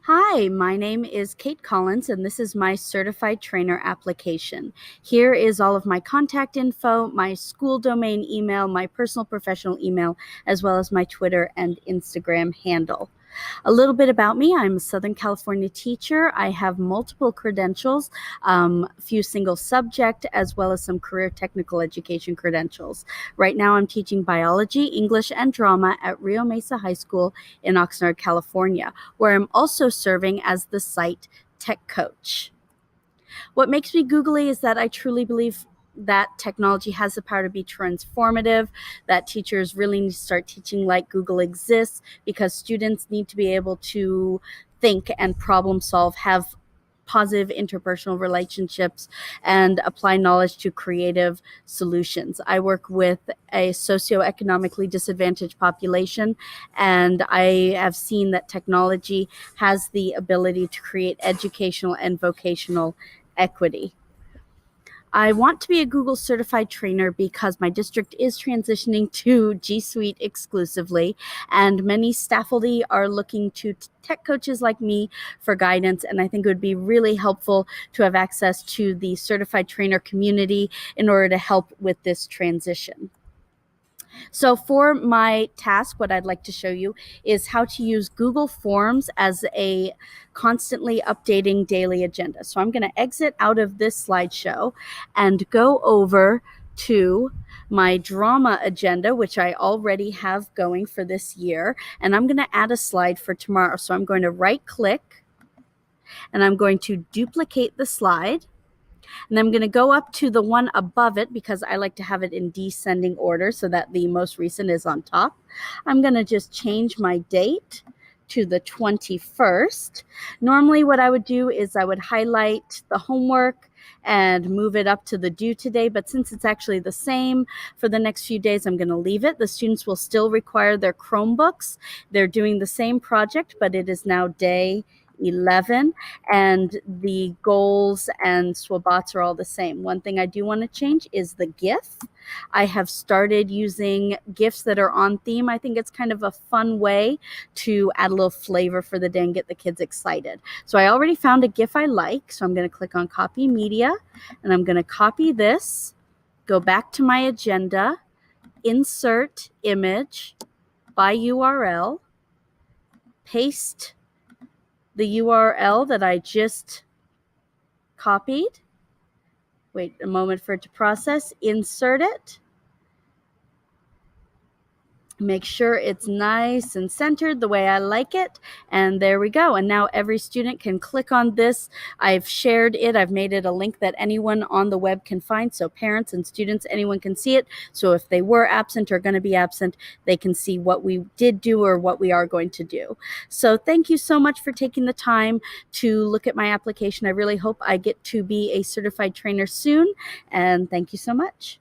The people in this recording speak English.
Hi, my name is Kate Collins, and this is my certified trainer application. Here is all of my contact info, my school domain email, my personal professional email, as well as my Twitter and Instagram handle. A little bit about me. I'm a Southern California teacher. I have multiple credentials, a few single subject, as well as some career technical education credentials. Right now, I'm teaching biology, English, and drama at Rio Mesa High School in Oxnard, California, where I'm also serving as the site tech coach. What makes me googly is that I truly believe that technology has the power to be transformative, that teachers really need to start teaching like Google exists, because students need to be able to think and problem solve, have positive interpersonal relationships, and apply knowledge to creative solutions. I work with a socioeconomically disadvantaged population, and I have seen that technology has the ability to create educational and vocational equity. I want to be a Google certified trainer because my district is transitioning to G Suite exclusively, and many faculty are looking to tech coaches like me for guidance. And I think it would be really helpful to have access to the certified trainer community in order to help with this transition. So for my task, what I'd like to show you is how to use Google Forms as a constantly updating daily agenda. So I'm going to exit out of this slideshow and go over to my drama agenda, which I already have going for this year. And I'm going to add a slide for tomorrow. So I'm going to right click and I'm going to duplicate the slide. And I'm going to go up to the one above it because I like to have it in descending order so that the most recent is on top. I'm going to just change my date to the 21st. Normally what I would do is I would highlight the homework and move it up to the due today, but since it's actually the same for the next few days, I'm going to leave it. The students will still require their Chromebooks. They're doing the same project, but it is now day 11, and the goals and swabats are all the same. One thing I do want to change is the GIF. I have started using GIFs that are on theme. I think it's kind of a fun way to add a little flavor for the day and get the kids excited. So I already found a GIF I like, so I'm going to click on copy media, and I'm going to copy this, go back to my agenda, insert image by URL, paste the URL that I just copied. Wait a moment for it to process. Insert it. Make sure it's nice and centered the way I like it. And there we go. And now every student can click on this. I've shared it. I've made it a link that anyone on the web can find. So parents and students, anyone can see it. So if they were absent or going to be absent, they can see what we did do or what we are going to do. So thank you so much for taking the time to look at my application. I really hope I get to be a certified trainer soon. And thank you so much.